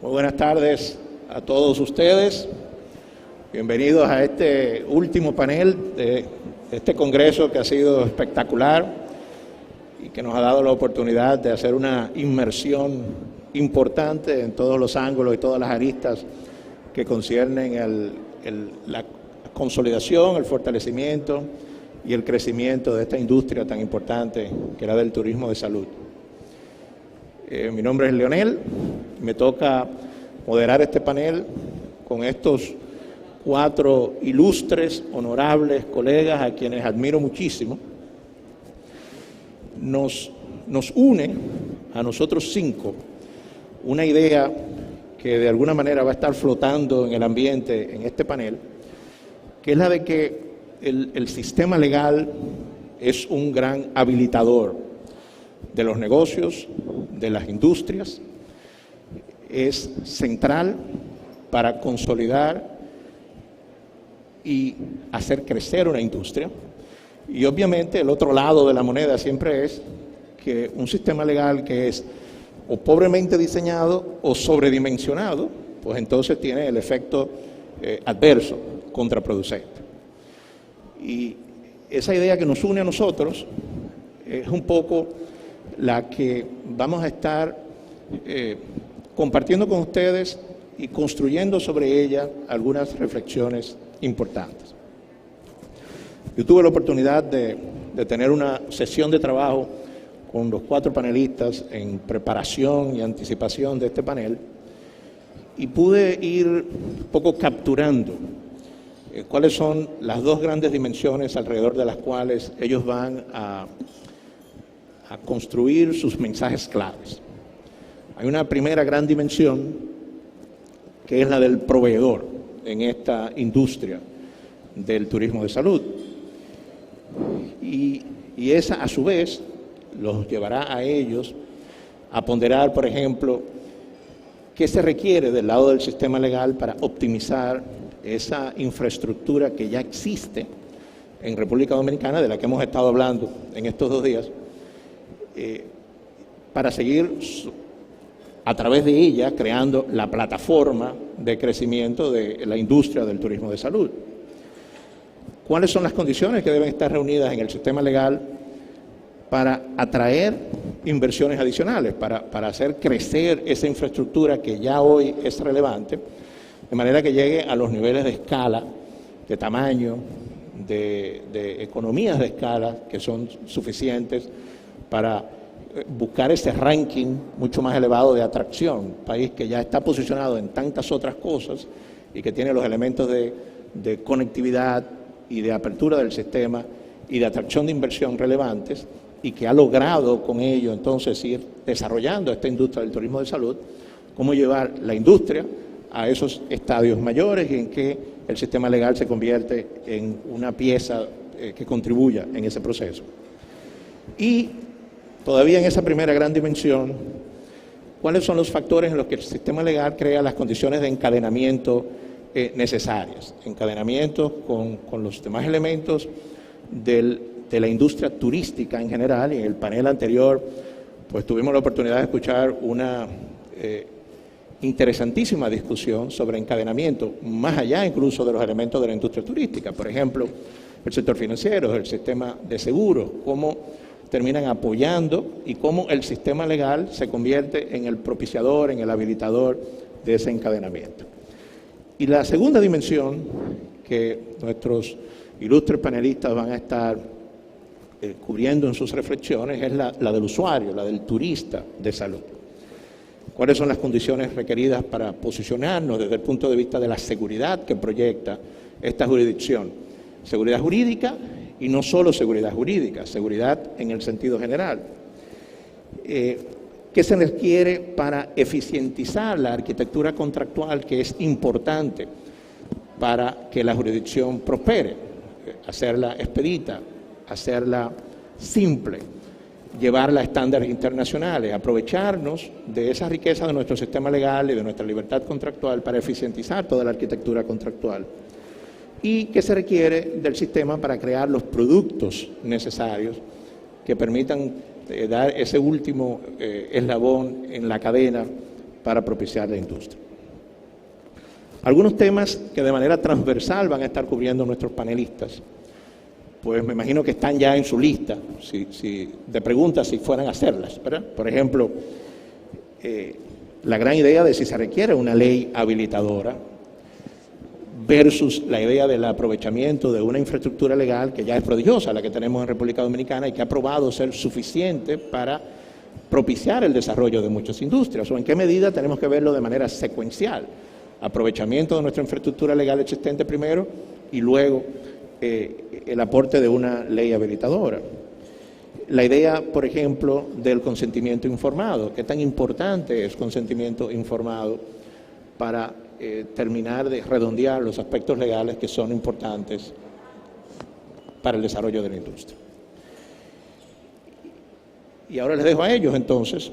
Muy buenas tardes a todos ustedes. Bienvenidos a este último panel de este congreso que ha sido espectacular y que nos ha dado la oportunidad de hacer una inmersión importante en todos los ángulos y todas las aristas que conciernen la consolidación, el fortalecimiento y el crecimiento de esta industria tan importante que era del turismo de salud. Mi nombre es Leonel, me toca moderar este panel con estos 4 ilustres, honorables colegas a quienes admiro muchísimo. Nos une a nosotros 5 una idea que de alguna manera va a estar flotando en el ambiente en este panel, que es la de que el sistema legal es un gran habilitador de los negocios, de las industrias, es central para consolidar y hacer crecer una industria. Y obviamente el otro lado de la moneda siempre es que un sistema legal que es o pobremente diseñado o sobredimensionado, pues entonces tiene el efecto adverso, contraproducente. Y esa idea que nos une a nosotros es un poco la que vamos a estar compartiendo con ustedes y construyendo sobre ella algunas reflexiones importantes. Yo tuve la oportunidad de tener una sesión de trabajo con los 4 panelistas en preparación y anticipación de este panel y pude ir un poco capturando cuáles son las 2 grandes dimensiones alrededor de las cuales ellos van a construir sus mensajes claves. Hay una primera gran dimensión que es la del proveedor en esta industria del turismo de salud. Y esa a su vez los llevará a ellos a ponderar, por ejemplo, qué se requiere del lado del sistema legal para optimizar esa infraestructura que ya existe en República Dominicana, de la que hemos estado hablando en estos 2 días, para seguir a través de ella creando la plataforma de crecimiento de la industria del turismo de salud. ¿Cuáles son las condiciones que deben estar reunidas en el sistema legal para atraer inversiones adicionales, para hacer crecer esa infraestructura que ya hoy es relevante, de manera que llegue a los niveles de escala, de tamaño, de economías de escala que son suficientes para buscar ese ranking mucho más elevado de atracción, país que ya está posicionado en tantas otras cosas y que tiene los elementos de conectividad y de apertura del sistema y de atracción de inversión relevantes y que ha logrado con ello entonces ir desarrollando esta industria del turismo de salud, cómo llevar la industria a esos estadios mayores y en que el sistema legal se convierte en una pieza que contribuya en ese proceso. Y todavía en esa primera gran dimensión, ¿cuáles son los factores en los que el sistema legal crea las condiciones de encadenamiento necesarias? Encadenamientos con los demás elementos de la industria turística en general. Y en el panel anterior, pues tuvimos la oportunidad de escuchar una interesantísima discusión sobre encadenamiento, más allá incluso de los elementos de la industria turística. Por ejemplo, el sector financiero, el sistema de seguros, cómo terminan apoyando y cómo el sistema legal se convierte en el propiciador, en el habilitador de ese encadenamiento. Y la segunda dimensión que nuestros ilustres panelistas van a estar cubriendo en sus reflexiones es la del usuario, la del turista de salud. ¿Cuáles son las condiciones requeridas para posicionarnos desde el punto de vista de la seguridad que proyecta esta jurisdicción? Seguridad jurídica y no solo seguridad jurídica, seguridad en el sentido general. ¿Qué se requiere para eficientizar la arquitectura contractual que es importante para que la jurisdicción prospere? Hacerla expedita, hacerla simple, llevarla a estándares internacionales, aprovecharnos de esa riqueza de nuestro sistema legal y de nuestra libertad contractual para eficientizar toda la arquitectura contractual. ¿Y qué se requiere del sistema para crear los productos necesarios que permitan dar ese último eslabón en la cadena para propiciar la industria. Algunos temas que de manera transversal van a estar cubriendo nuestros panelistas, pues me imagino que están ya en su lista de preguntas si fueran a hacerlas, ¿verdad? Por ejemplo, la gran idea de si se requiere una ley habilitadora versus la idea del aprovechamiento de una infraestructura legal que ya es prodigiosa, la que tenemos en República Dominicana y que ha probado ser suficiente para propiciar el desarrollo de muchas industrias, o en qué medida tenemos que verlo de manera secuencial, aprovechamiento de nuestra infraestructura legal existente primero y luego el aporte de una ley habilitadora. La idea, por ejemplo, del consentimiento informado. ¿Qué tan importante es consentimiento informado para terminar de redondear los aspectos legales que son importantes para el desarrollo de la industria? Y ahora les dejo a ellos, entonces,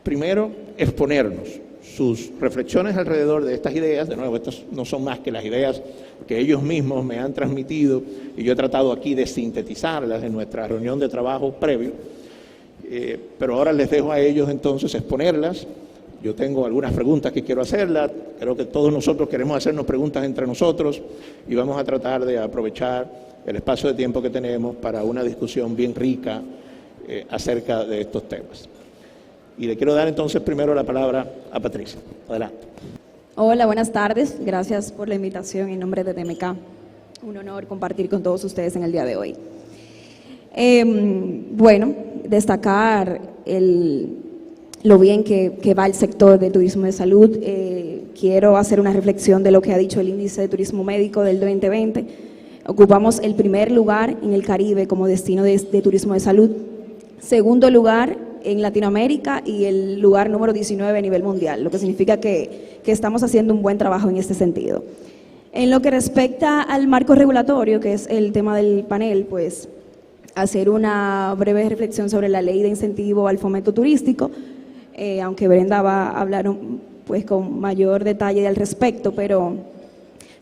primero, exponernos sus reflexiones alrededor de estas ideas. De nuevo, estas no son más que las ideas que ellos mismos me han transmitido y yo he tratado aquí de sintetizarlas en nuestra reunión de trabajo previo, pero ahora les dejo a ellos entonces exponerlas. Yo tengo algunas preguntas que quiero hacerlas, creo que todos nosotros queremos hacernos preguntas entre nosotros y vamos a tratar de aprovechar el espacio de tiempo que tenemos para una discusión bien rica acerca de estos temas. Y le quiero dar entonces primero la palabra a Patricia. Adelante. Hola, buenas tardes. Gracias por la invitación en nombre de DMK. Un honor compartir con todos ustedes en el día de hoy. Bueno, destacar lo bien que va el sector de turismo de salud. Quiero hacer una reflexión de lo que ha dicho el índice de turismo médico del 2020. Ocupamos el primer lugar en el Caribe como destino de turismo de salud, segundo lugar en Latinoamérica y el lugar número 19 a nivel mundial, lo que significa que estamos haciendo un buen trabajo en este sentido. En lo que respecta al marco regulatorio, que es el tema del panel, pues hacer una breve reflexión sobre la ley de incentivo al fomento turístico, aunque Brenda va a hablar pues con mayor detalle al respecto, pero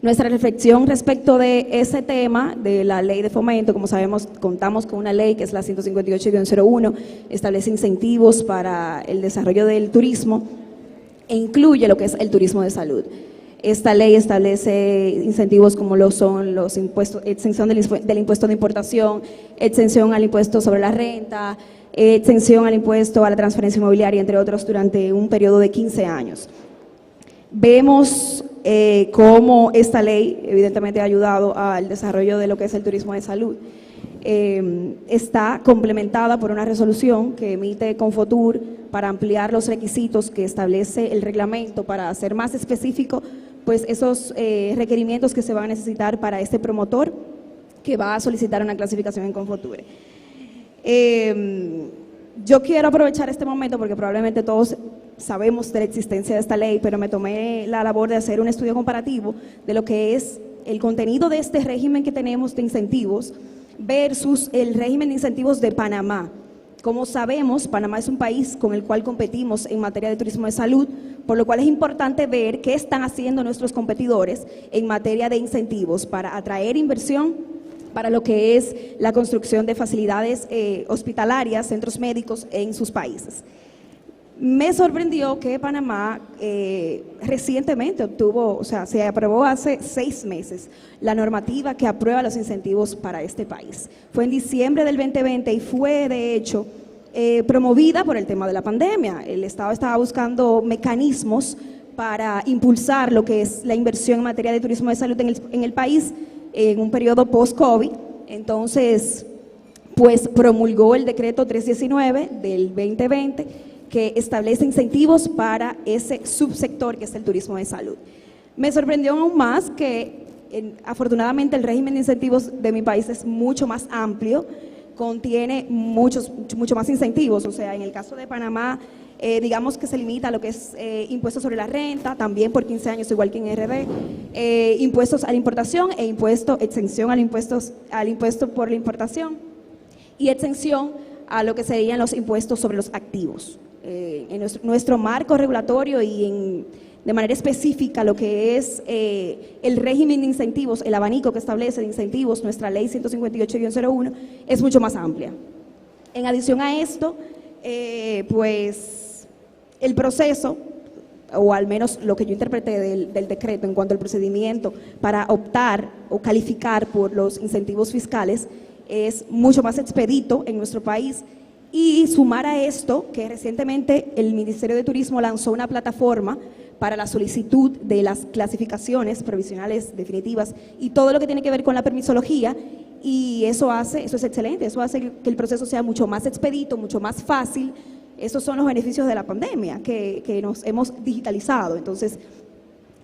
nuestra reflexión respecto de ese tema, de la ley de fomento, como sabemos, contamos con una ley que es la 158-01, establece incentivos para el desarrollo del turismo e incluye lo que es el turismo de salud. Esta ley establece incentivos como lo son los impuestos, exención del impuesto de importación, exención al impuesto sobre la renta, exención al impuesto a la transferencia inmobiliaria, entre otros, durante un periodo de 15 años. Vemos cómo esta ley evidentemente ha ayudado al desarrollo de lo que es el turismo de salud. Está complementada por una resolución que emite Confotur para ampliar los requisitos que establece el reglamento para hacer más específico pues esos requerimientos que se van a necesitar para este promotor que va a solicitar una clasificación en Confotur. Yo quiero aprovechar este momento porque probablemente todos sabemos de la existencia de esta ley, pero me tomé la labor de hacer un estudio comparativo de lo que es el contenido de este régimen que tenemos de incentivos versus el régimen de incentivos de Panamá. Como sabemos, Panamá es un país con el cual competimos en materia de turismo de salud, por lo cual es importante ver qué están haciendo nuestros competidores en materia de incentivos para atraer inversión para lo que es la construcción de facilidades hospitalarias, centros médicos en sus países. Me sorprendió que Panamá recientemente obtuvo, o sea, se aprobó hace 6 meses la normativa que aprueba los incentivos para este país. Fue en diciembre del 2020 y fue, de hecho, promovida por el tema de la pandemia. El Estado estaba buscando mecanismos para impulsar lo que es la inversión en materia de turismo de salud en el país en un periodo post-COVID. Entonces, pues promulgó el decreto 319 del 2020 que establece incentivos para ese subsector que es el turismo de salud. Me sorprendió aún más que afortunadamente el régimen de incentivos de mi país es mucho más amplio, contiene mucho más incentivos. O sea, en el caso de Panamá, digamos que se limita a lo que es impuestos sobre la renta, también por 15 años, igual que en RD, impuestos a la importación e exención al impuesto por la importación y exención a lo que serían los impuestos sobre los activos. En nuestro marco regulatorio y de manera específica lo que es el régimen de incentivos, el abanico que establece de incentivos, nuestra ley 158-01, es mucho más amplia. En adición a esto, pues El proceso, o al menos lo que yo interpreté del decreto en cuanto al procedimiento para optar o calificar por los incentivos fiscales, es mucho más expedito en nuestro país. Y sumar a esto que recientemente el Ministerio de Turismo lanzó una plataforma para la solicitud de las clasificaciones provisionales definitivas y todo lo que tiene que ver con la permisología, y eso es excelente, eso hace que el proceso sea mucho más expedito, mucho más fácil. Esos son los beneficios de la pandemia, que nos hemos digitalizado. Entonces,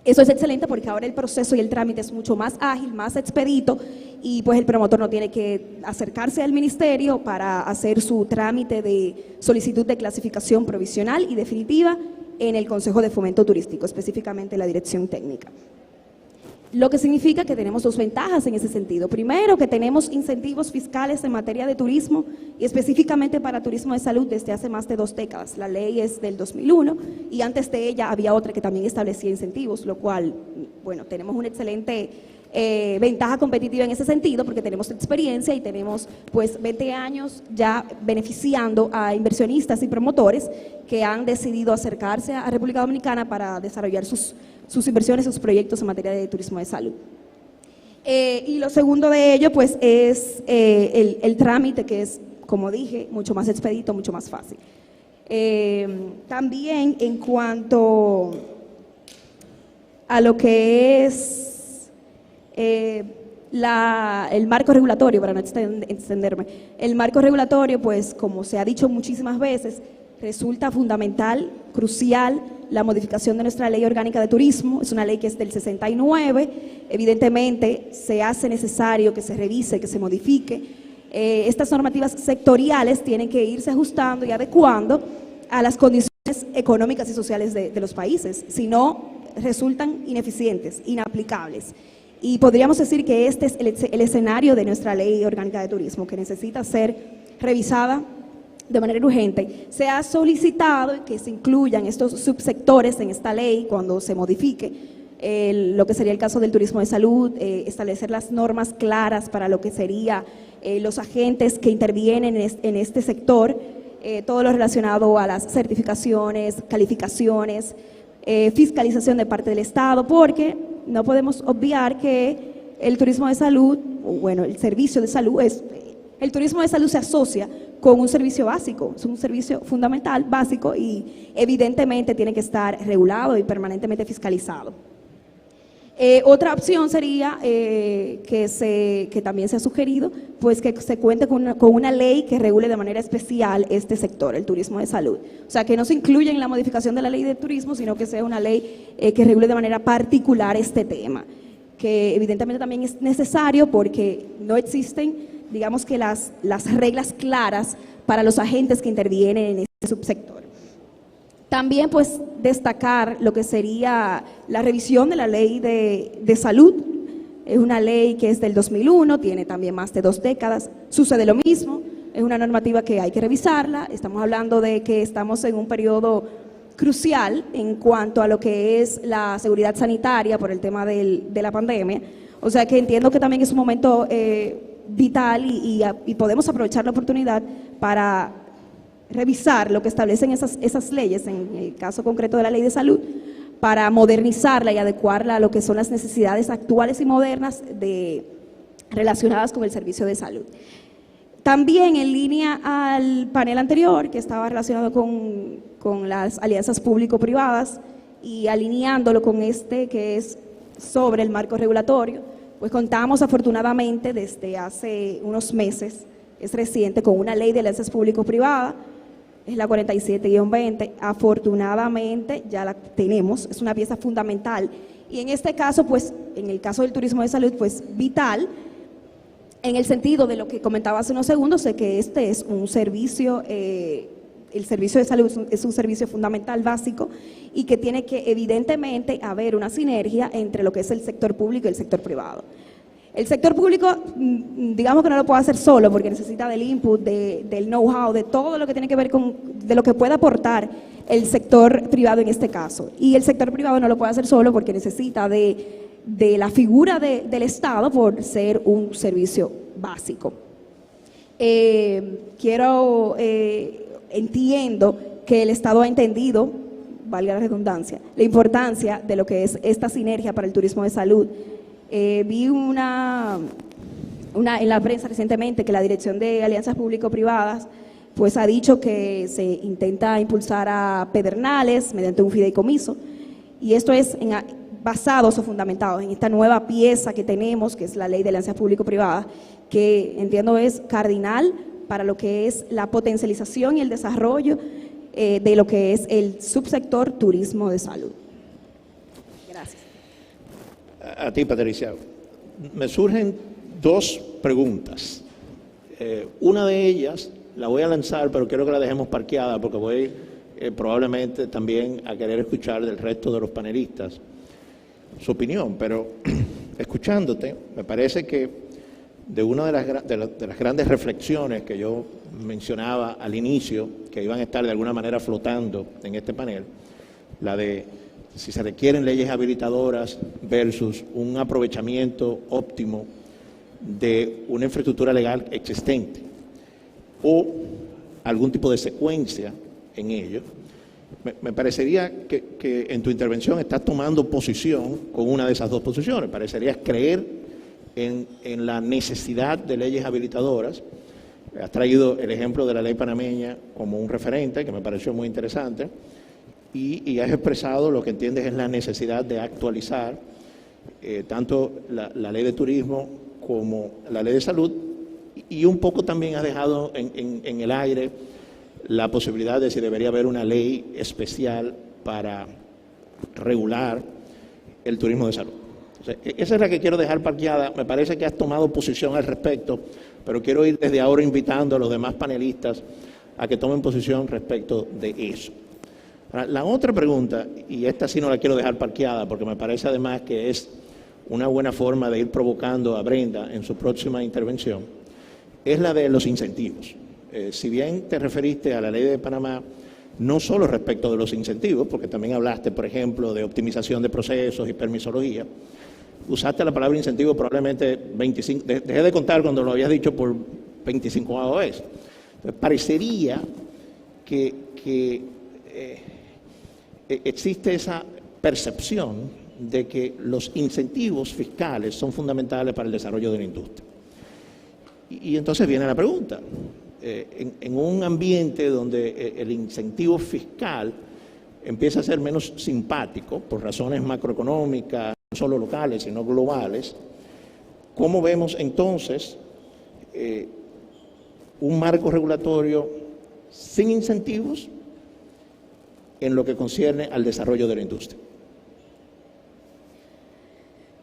eso es excelente porque ahora el proceso y el trámite es mucho más ágil, más expedito, y pues el promotor no tiene que acercarse al ministerio para hacer su trámite de solicitud de clasificación provisional y definitiva en el Consejo de Fomento Turístico, específicamente la Dirección Técnica. Lo que significa que tenemos dos ventajas en ese sentido. Primero, que tenemos incentivos fiscales en materia de turismo y específicamente para turismo de salud desde hace más de 2 décadas. La ley es del 2001 y antes de ella había otra que también establecía incentivos, lo cual, bueno, tenemos una excelente ventaja competitiva en ese sentido porque tenemos experiencia y tenemos pues 20 años ya beneficiando a inversionistas y promotores que han decidido acercarse a República Dominicana para desarrollar sus inversiones, sus proyectos en materia de turismo de salud. Y lo segundo de ello pues es el trámite, que es, como dije, mucho más expedito, mucho más fácil. También en cuanto a lo que es el marco regulatorio, para no extenderme, el marco regulatorio, pues como se ha dicho muchísimas veces, resulta fundamental, crucial, la modificación de nuestra Ley Orgánica de Turismo. Es una ley que es del 69, evidentemente se hace necesario que se revise, que se modifique. Estas normativas sectoriales tienen que irse ajustando y adecuando a las condiciones económicas y sociales de los países, si no resultan ineficientes, inaplicables. Y podríamos decir que este es el escenario de nuestra Ley Orgánica de Turismo, que necesita ser revisada de manera urgente. Se ha solicitado que se incluyan estos subsectores en esta ley cuando se modifique, lo que sería el caso del turismo de salud, establecer las normas claras para lo que sería los agentes que intervienen en este sector, todo lo relacionado a las certificaciones, calificaciones, fiscalización de parte del Estado, porque no podemos obviar que el turismo de salud, bueno, el servicio de salud el turismo de salud se asocia con un servicio básico, es un servicio fundamental, básico, y evidentemente tiene que estar regulado y permanentemente fiscalizado. Otra opción sería que también se ha sugerido, pues que se cuente con una ley que regule de manera especial este sector, el turismo de salud. O sea, que no se incluya en la modificación de la ley de turismo, sino que sea una ley que regule de manera particular este tema, que evidentemente también es necesario porque no existen, digamos que las reglas claras para los agentes que intervienen en este subsector. También pues destacar lo que sería la revisión de la ley de salud. Es una ley que es del 2001, tiene también más de 2 décadas, sucede lo mismo, es una normativa que hay que revisarla. Estamos hablando de que estamos en un periodo crucial en cuanto a lo que es la seguridad sanitaria por el tema de la pandemia, o sea que entiendo que también es un momento vital y podemos aprovechar la oportunidad para revisar lo que establecen esas leyes, en el caso concreto de la ley de salud, para modernizarla y adecuarla a lo que son las necesidades actuales y modernas relacionadas con el servicio de salud. También en línea al panel anterior, que estaba relacionado con las alianzas público-privadas y alineándolo con este que es sobre el marco regulatorio, pues contamos afortunadamente desde hace unos meses, es reciente, con una ley de alianzas público-privadas, es la 47-20, afortunadamente ya la tenemos, es una pieza fundamental y en este caso, pues en el caso del turismo de salud, pues vital, en el sentido de lo que comentaba hace unos segundos, de que este es un servicio, el servicio de salud es un servicio fundamental, básico, y que tiene que evidentemente haber una sinergia entre lo que es el sector público y el sector privado. El sector público, digamos que no lo puede hacer solo porque necesita del input, del know-how, de todo lo que tiene que ver de lo que pueda aportar el sector privado en este caso. Y el sector privado no lo puede hacer solo porque necesita de la figura del Estado por ser un servicio básico. Entiendo que el Estado ha entendido valga la redundancia, la importancia de lo que es esta sinergia para el turismo de salud. Vi en la prensa recientemente que la Dirección de Alianzas Público-Privadas pues ha dicho que se intenta impulsar a Pedernales mediante un fideicomiso, y esto es basados o fundamentados en esta nueva pieza que tenemos, que es la Ley de Alianzas Público-Privadas, que entiendo es cardinal para lo que es la potencialización y el desarrollo de lo que es el subsector turismo de salud. Gracias. A ti, Patricia. Me surgen dos preguntas. Una de ellas la voy a lanzar, pero quiero que la dejemos parqueada porque voy probablemente también a querer escuchar del resto de los panelistas su opinión. Pero escuchándote, me parece que de una de las grandes reflexiones que yo mencionaba al inicio, que iban a estar de alguna manera flotando en este panel, la de si se requieren leyes habilitadoras versus un aprovechamiento óptimo de una infraestructura legal existente o algún tipo de secuencia en ello, me parecería que en tu intervención estás tomando posición con una de esas dos posiciones. Parecerías creer en la necesidad de leyes habilitadoras. Has traído el ejemplo de la ley panameña como un referente, que me pareció muy interesante, y has expresado lo que entiendes es la necesidad de actualizar tanto la ley de turismo como la ley de salud, y un poco también has dejado en el aire la posibilidad de si debería haber una ley especial para regular el turismo de salud. Esa es la que quiero dejar parqueada. Me parece que has tomado posición al respecto, pero quiero ir desde ahora invitando a los demás panelistas a que tomen posición respecto de eso. La otra pregunta, y esta sí no la quiero dejar parqueada porque me parece además que es una buena forma de ir provocando a Brenda en su próxima intervención, es la de los incentivos. Si bien te referiste a la ley de Panamá, no solo respecto de los incentivos, porque también hablaste, por ejemplo, de optimización de procesos y permisología, usaste la palabra incentivo probablemente 25, dejé de contar cuando lo habías dicho por 25ª vez. Entonces, parecería que existe esa percepción de que los incentivos fiscales son fundamentales para el desarrollo de la industria. Y entonces viene la pregunta. En un ambiente donde el incentivo fiscal empieza a ser menos simpático por razones macroeconómicas, no solo locales, sino globales, ¿cómo vemos entonces un marco regulatorio sin incentivos en lo que concierne al desarrollo de la industria?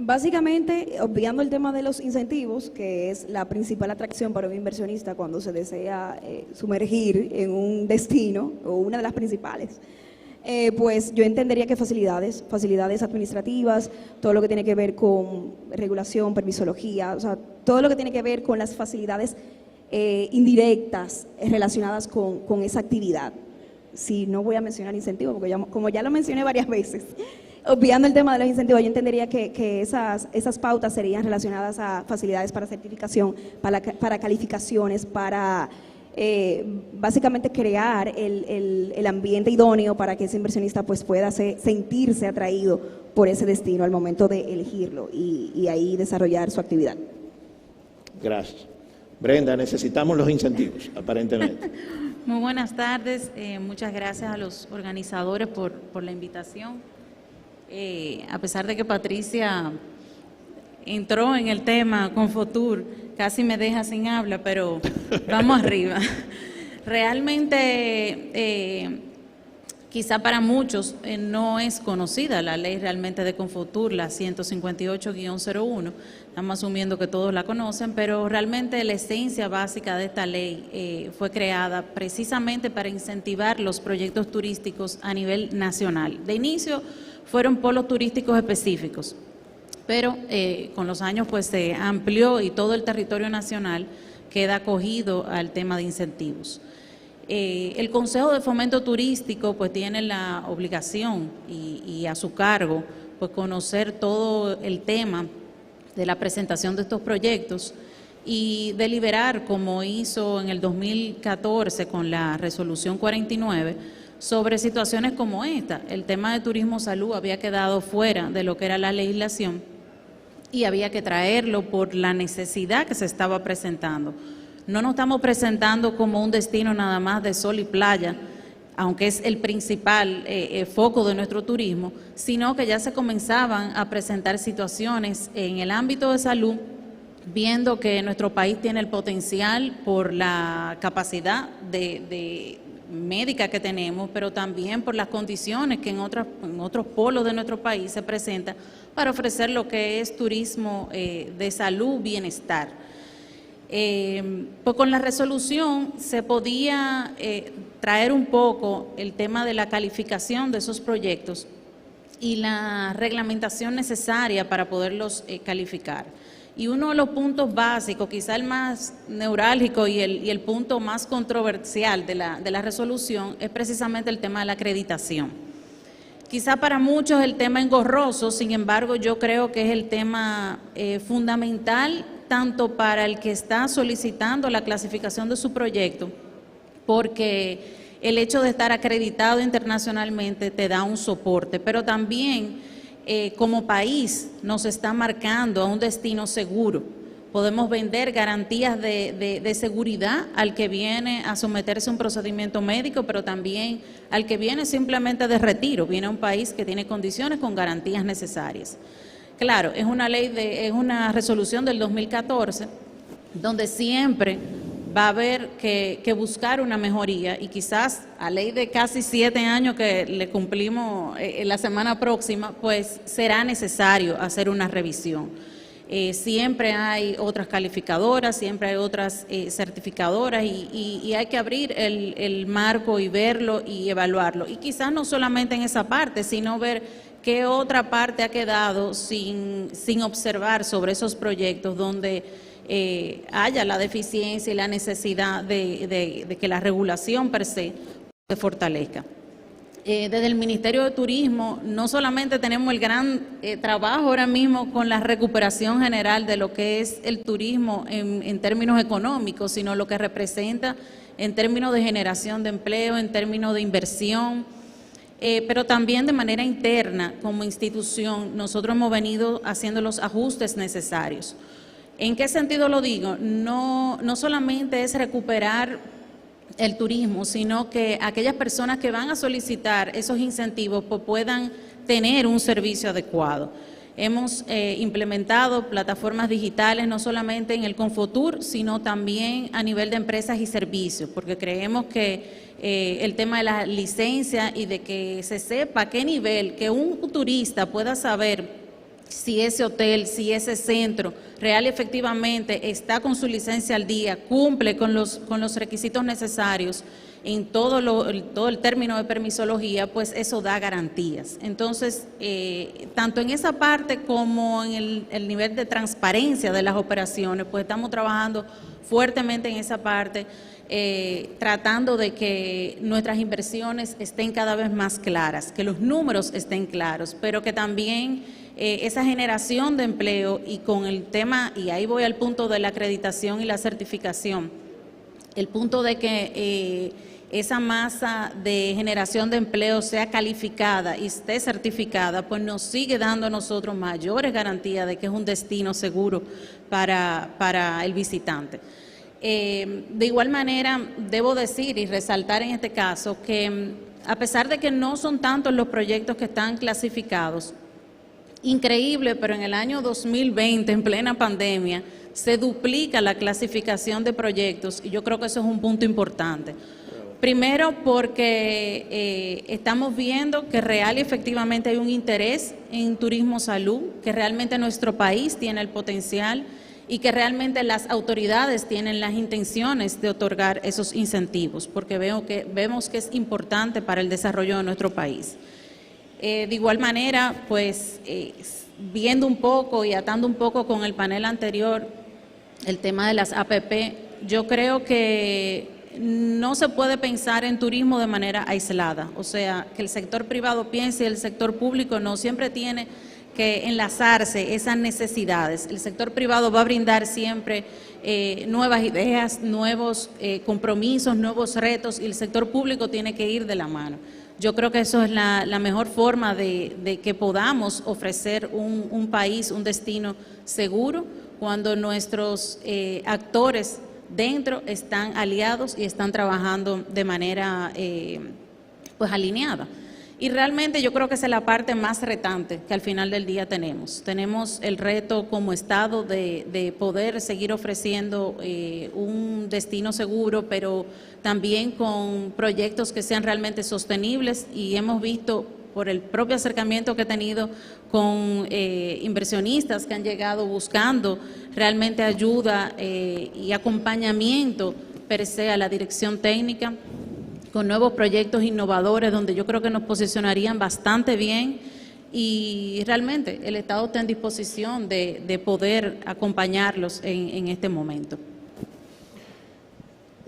Básicamente, obviando el tema de los incentivos, que es la principal atracción para un inversionista cuando se desea sumergir en un destino, o una de las principales, pues yo entendería que facilidades administrativas, todo lo que tiene que ver con regulación, permisología, o sea, todo lo que tiene que ver con las facilidades indirectas relacionadas con esa actividad. Sí, no voy a mencionar incentivos, porque como ya lo mencioné varias veces, obviando el tema de los incentivos, yo entendería que esas pautas serían relacionadas a facilidades para certificación, para calificaciones, para básicamente crear el ambiente idóneo para que ese inversionista pues pueda sentirse atraído por ese destino al momento de elegirlo y ahí desarrollar su actividad. Gracias. Brenda, necesitamos los incentivos, aparentemente. Muy buenas tardes. Muchas gracias a los organizadores por la invitación. A pesar de que Patricia entró en el tema con Fotur, casi me deja sin habla, pero vamos arriba. Realmente, quizá para muchos no es conocida la ley realmente de Confotur, la 158-01, estamos asumiendo que todos la conocen, pero realmente la esencia básica de esta ley fue creada precisamente para incentivar los proyectos turísticos a nivel nacional. De inicio fueron polos turísticos específicos, pero con los años pues se amplió y todo el territorio nacional queda acogido al tema de incentivos. El Consejo de Fomento Turístico pues tiene la obligación y a su cargo pues conocer todo el tema de la presentación de estos proyectos y deliberar, como hizo en el 2014 con la resolución 49, sobre situaciones como esta. El tema de turismo salud había quedado fuera de lo que era la legislación y había que traerlo por la necesidad que se estaba presentando. No nos estamos presentando como un destino nada más de sol y playa, aunque es el principal foco de nuestro turismo, sino que ya se comenzaban a presentar situaciones en el ámbito de salud, viendo que nuestro país tiene el potencial por la capacidad de médica que tenemos, pero también por las condiciones que en otros polos de nuestro país se presentan para ofrecer lo que es turismo de salud, bienestar. Pues con la resolución se podía traer un poco el tema de la calificación de esos proyectos y la reglamentación necesaria para poderlos calificar. Y uno de los puntos básicos, quizá el más neurálgico y el punto más controversial de la resolución, es precisamente el tema de la acreditación. Quizá para muchos el tema engorroso, sin embargo yo creo que es el tema fundamental tanto para el que está solicitando la clasificación de su proyecto, porque el hecho de estar acreditado internacionalmente te da un soporte, pero también como país nos está marcando a un destino seguro. Podemos vender garantías de seguridad al que viene a someterse a un procedimiento médico, pero también al que viene simplemente de retiro, viene a un país que tiene condiciones con garantías necesarias. Claro, es una resolución del 2014, donde siempre va a haber que buscar una mejoría y quizás a ley de casi 7 años que le cumplimos la semana próxima, pues será necesario hacer una revisión. Siempre hay otras calificadoras, siempre hay otras certificadoras y hay que abrir el marco y verlo y evaluarlo. Y quizás no solamente en esa parte, sino ver qué otra parte ha quedado sin observar sobre esos proyectos donde haya la deficiencia y la necesidad de que la regulación per se se fortalezca. Desde el Ministerio de Turismo no solamente tenemos el gran trabajo ahora mismo con la recuperación general de lo que es el turismo en términos económicos, sino lo que representa en términos de generación de empleo, en términos de inversión, pero también de manera interna como institución nosotros hemos venido haciendo los ajustes necesarios. ¿En qué sentido lo digo? No solamente es recuperar el turismo, sino que aquellas personas que van a solicitar esos incentivos pues puedan tener un servicio adecuado. Hemos implementado plataformas digitales no solamente en el Confotur, sino también a nivel de empresas y servicios, porque creemos que el tema de la licencia y de que se sepa a qué nivel, que un turista pueda saber si ese hotel, si ese centro real y efectivamente está con su licencia al día, cumple con los requisitos necesarios en todo el término de permisología, pues eso da garantías. Entonces, tanto en esa parte como en el nivel de transparencia de las operaciones, pues estamos trabajando fuertemente en esa parte, tratando de que nuestras inversiones estén cada vez más claras, que los números estén claros, pero que también esa generación de empleo y con el tema, y ahí voy al punto de la acreditación y la certificación, el punto de que esa masa de generación de empleo sea calificada y esté certificada, pues nos sigue dando a nosotros mayores garantías de que es un destino seguro para el visitante. De igual manera, debo decir y resaltar en este caso que a pesar de que no son tantos los proyectos que están clasificados, increíble, pero en el año 2020, en plena pandemia, se duplica la clasificación de proyectos y yo creo que eso es un punto importante. Primero porque estamos viendo que real y efectivamente hay un interés en turismo salud, que realmente nuestro país tiene el potencial y que realmente las autoridades tienen las intenciones de otorgar esos incentivos, porque vemos que es importante para el desarrollo de nuestro país. De igual manera, pues viendo un poco y atando un poco con el panel anterior, el tema de las APP, yo creo que no se puede pensar en turismo de manera aislada, o sea, que el sector privado piense y el sector público no, siempre tiene que enlazarse esas necesidades. El sector privado va a brindar siempre nuevas ideas, nuevos compromisos, nuevos retos, y el sector público tiene que ir de la mano. Yo creo que eso es la mejor forma de que podamos ofrecer un país, un destino seguro, cuando nuestros actores dentro están aliados y están trabajando de manera pues alineada. Y realmente yo creo que esa es la parte más retante que al final del día tenemos. Tenemos el reto como Estado de poder seguir ofreciendo un destino seguro, pero también con proyectos que sean realmente sostenibles, y hemos visto por el propio acercamiento que he tenido con inversionistas que han llegado buscando realmente ayuda y acompañamiento per se a la dirección técnica, con nuevos proyectos innovadores donde yo creo que nos posicionarían bastante bien, y realmente el Estado está en disposición de poder acompañarlos en este momento.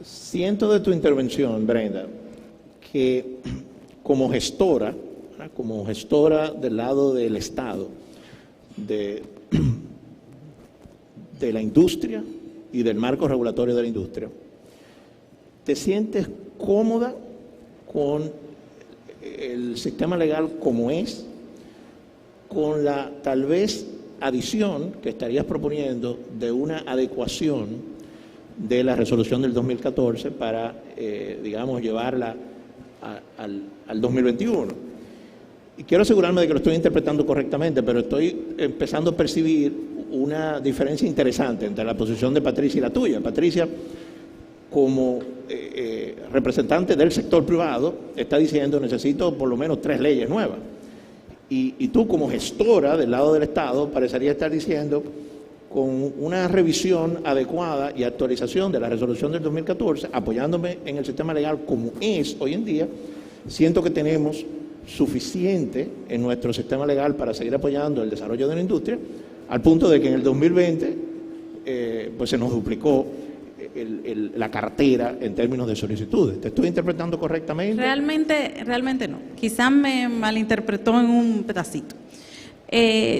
Siento de tu intervención, Brenda, que como gestora del lado del Estado, de la industria y del marco regulatorio de la industria, te sientes cómoda con el sistema legal como es, con la tal vez adición que estarías proponiendo de una adecuación de la resolución del 2014 para, digamos, llevarla al 2021. Y quiero asegurarme de que lo estoy interpretando correctamente, pero estoy empezando a percibir una diferencia interesante entre la posición de Patricia y la tuya. Patricia, como representante del sector privado, está diciendo: necesito por lo menos 3 leyes nuevas. Y tú, como gestora del lado del Estado, parecería estar diciendo: con una revisión adecuada y actualización de la resolución del 2014, apoyándome en el sistema legal como es hoy en día, siento que tenemos suficiente en nuestro sistema legal para seguir apoyando el desarrollo de la industria, al punto de que en el 2020 pues se nos duplicó la cartera en términos de solicitudes. ¿Te estoy interpretando correctamente? Realmente no. Quizás me malinterpretó en un pedacito.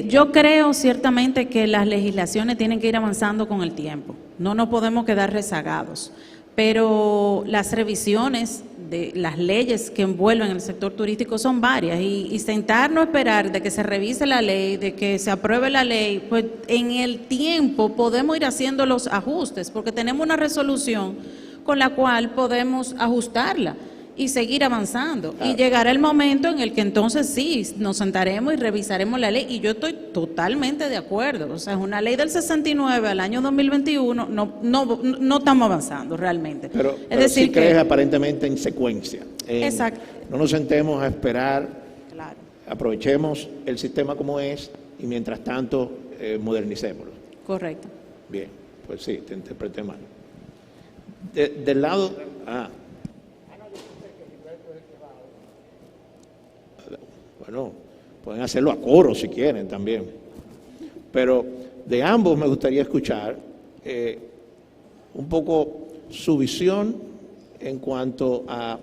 Yo creo ciertamente que las legislaciones tienen que ir avanzando con el tiempo. No nos podemos quedar rezagados. Pero las revisiones de las leyes que envuelven el sector turístico son varias, y sentarnos a esperar de que se revise la ley, de que se apruebe la ley, pues en el tiempo podemos ir haciendo los ajustes, porque tenemos una resolución con la cual podemos ajustarla y seguir avanzando. Claro. Y llegará el momento en el que entonces sí, nos sentaremos y revisaremos la ley, y yo estoy totalmente de acuerdo. O sea, es una ley del 69 al año 2021, no estamos avanzando realmente. Pero decir, si crees aparentemente en secuencia. Exacto. No nos sentemos a esperar, claro. Aprovechemos el sistema como es y mientras tanto modernicémoslo. Correcto. Bien, pues sí, te interpreté mal. Del lado... Bueno, pueden hacerlo a coro si quieren también. Pero de ambos me gustaría escuchar un poco su visión en cuanto a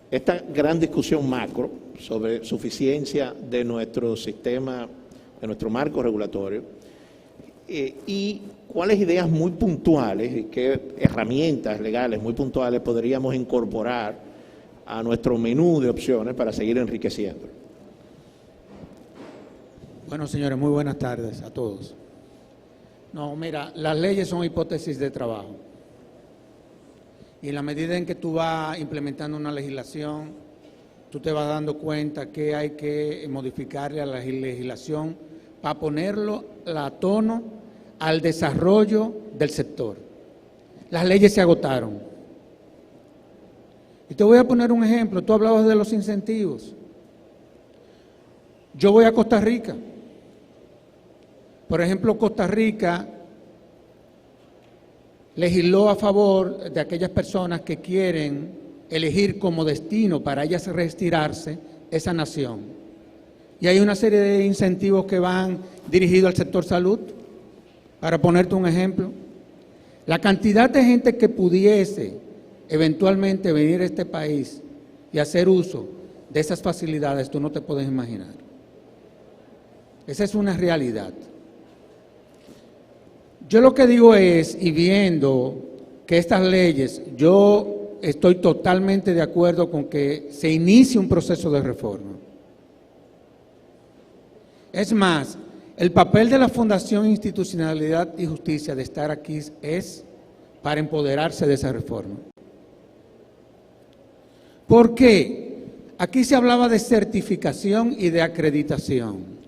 esta gran discusión macro sobre suficiencia de nuestro sistema, de nuestro marco regulatorio, y cuáles ideas muy puntuales y qué herramientas legales muy puntuales podríamos incorporar a nuestro menú de opciones para seguir enriqueciendo. Bueno, señores, muy buenas tardes a todos. No, mira, las leyes son hipótesis de trabajo. Y en la medida en que tú vas implementando una legislación, tú te vas dando cuenta que hay que modificarle a la legislación para ponerlo a tono al desarrollo del sector. Las leyes se agotaron. Y te voy a poner un ejemplo. Tú hablabas de los incentivos. Yo voy a Costa Rica. Por ejemplo, Costa Rica legisló a favor de aquellas personas que quieren elegir como destino para ellas retirarse esa nación. Y hay una serie de incentivos que van dirigidos al sector salud. Para ponerte un ejemplo, la cantidad de gente que pudiese eventualmente venir a este país y hacer uso de esas facilidades, tú no te puedes imaginar. Esa es una realidad. Yo lo que digo es, y viendo que estas leyes, yo estoy totalmente de acuerdo con que se inicie un proceso de reforma. Es más, el papel de la Fundación Institucionalidad y Justicia de estar aquí es para empoderarse de esa reforma. ¿Por qué? Aquí se hablaba de certificación y de acreditación.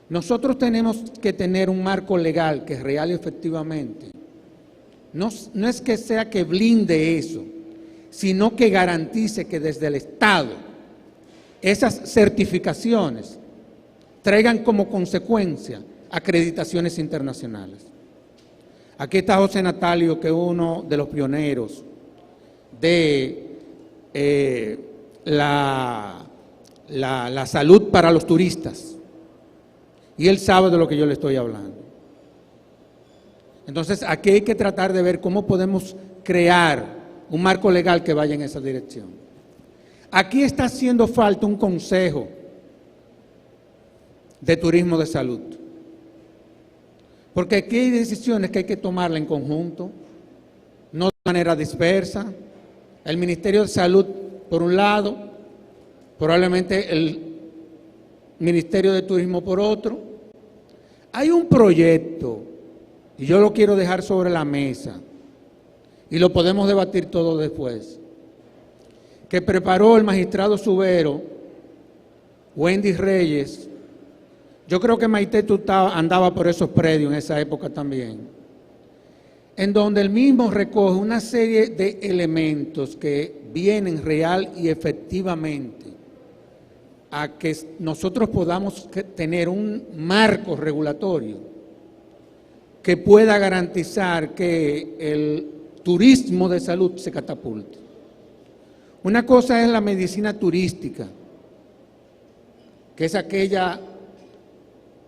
Nosotros tenemos que tener un marco legal que real y efectivamente. No es que sea que blinde eso, sino que garantice que desde el Estado esas certificaciones traigan como consecuencia acreditaciones internacionales. Aquí está José Natalio, que es uno de los pioneros de la salud para los turistas. Y él sabe de lo que yo le estoy hablando. Entonces, aquí hay que tratar de ver cómo podemos crear un marco legal que vaya en esa dirección. Aquí está haciendo falta un consejo de turismo de salud. Porque aquí hay decisiones que hay que tomarlas en conjunto, no de manera dispersa. El Ministerio de Salud, por un lado, probablemente el Ministerio de Turismo por otro. Hay un proyecto, y yo lo quiero dejar sobre la mesa, y lo podemos debatir todo después, que preparó el magistrado Subero, Wendy Reyes. Yo creo que Maite tú andaba por esos predios en esa época también, en donde él mismo recoge una serie de elementos que vienen real y efectivamente a que nosotros podamos tener un marco regulatorio que pueda garantizar que el turismo de salud se catapulte. Una cosa es la medicina turística, que es aquella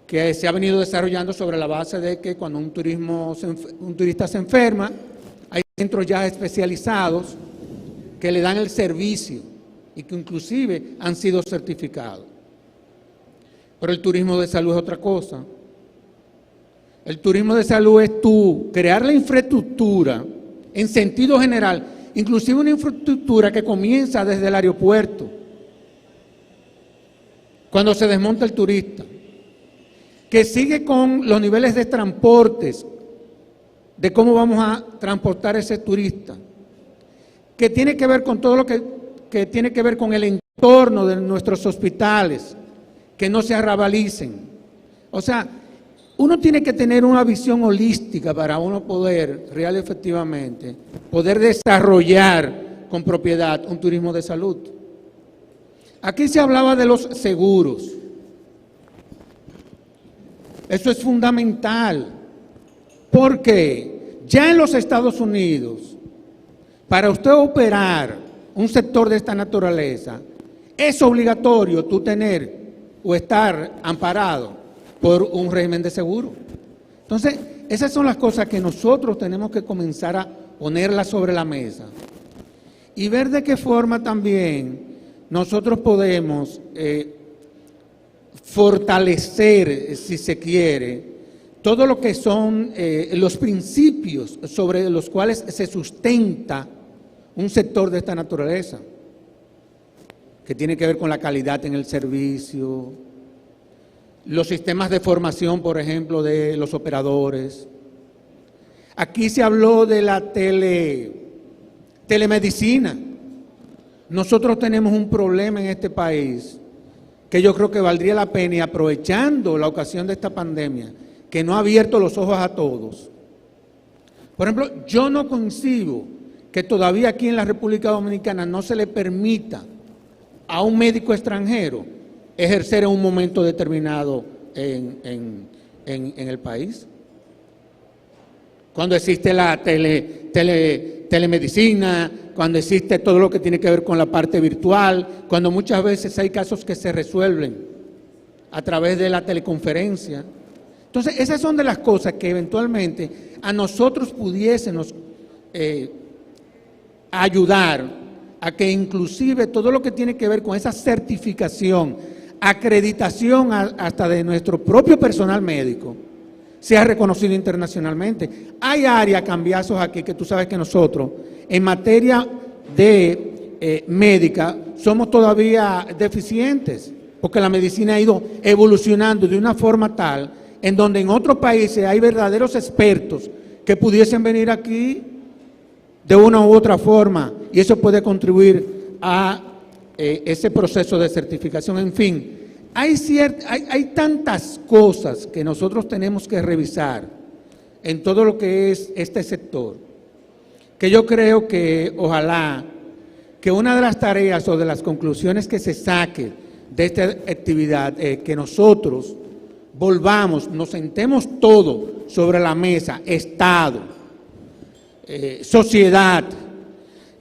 que se ha venido desarrollando sobre la base de que cuando un turista se enferma, hay centros ya especializados que le dan el servicio y que inclusive han sido certificados. Pero el turismo de salud es otra cosa. El turismo de salud es tú crear la infraestructura en sentido general, inclusive una infraestructura que comienza desde el aeropuerto, cuando se desmonta el turista, que sigue con los niveles de transportes, de cómo vamos a transportar a ese turista, que tiene que ver con todo lo que tiene que ver con el entorno de nuestros hospitales, que no se arrabalicen. O sea, uno tiene que tener una visión holística para uno poder, real y efectivamente, poder desarrollar con propiedad un turismo de salud. Aquí se hablaba de los seguros. Eso es fundamental, porque ya en los Estados Unidos, para usted operar un sector de esta naturaleza, es obligatorio tú tener o estar amparado por un régimen de seguro. Entonces, esas son las cosas que nosotros tenemos que comenzar a ponerlas sobre la mesa y ver de qué forma también nosotros podemos fortalecer, si se quiere, todo lo que son los principios sobre los cuales se sustenta un sector de esta naturaleza, que tiene que ver con la calidad en el servicio, los sistemas de formación, por ejemplo, de los operadores. Aquí se habló de la telemedicina. Nosotros tenemos un problema en este país que yo creo que valdría la pena, y aprovechando la ocasión de esta pandemia, que no ha abierto los ojos a todos. Por ejemplo, yo no concibo que todavía aquí en la República Dominicana no se le permita a un médico extranjero ejercer en un momento determinado en el país. Cuando existe la telemedicina, cuando existe todo lo que tiene que ver con la parte virtual, cuando muchas veces hay casos que se resuelven a través de la teleconferencia. Entonces, esas son de las cosas que eventualmente a nosotros pudiésemos ayudar a que inclusive todo lo que tiene que ver con esa certificación acreditación hasta de nuestro propio personal médico sea reconocido internacionalmente. Hay áreas, cambiazos aquí, que tú sabes que nosotros, en materia de médica, somos todavía deficientes, porque la medicina ha ido evolucionando de una forma tal, en donde en otros países hay verdaderos expertos que pudiesen venir aquí de una u otra forma, y eso puede contribuir a ese proceso de certificación. En fin, hay tantas cosas que nosotros tenemos que revisar en todo lo que es este sector, que yo creo que ojalá que una de las tareas o de las conclusiones que se saque de esta actividad es que nosotros volvamos, nos sentemos todos sobre la mesa, Estado, sociedad,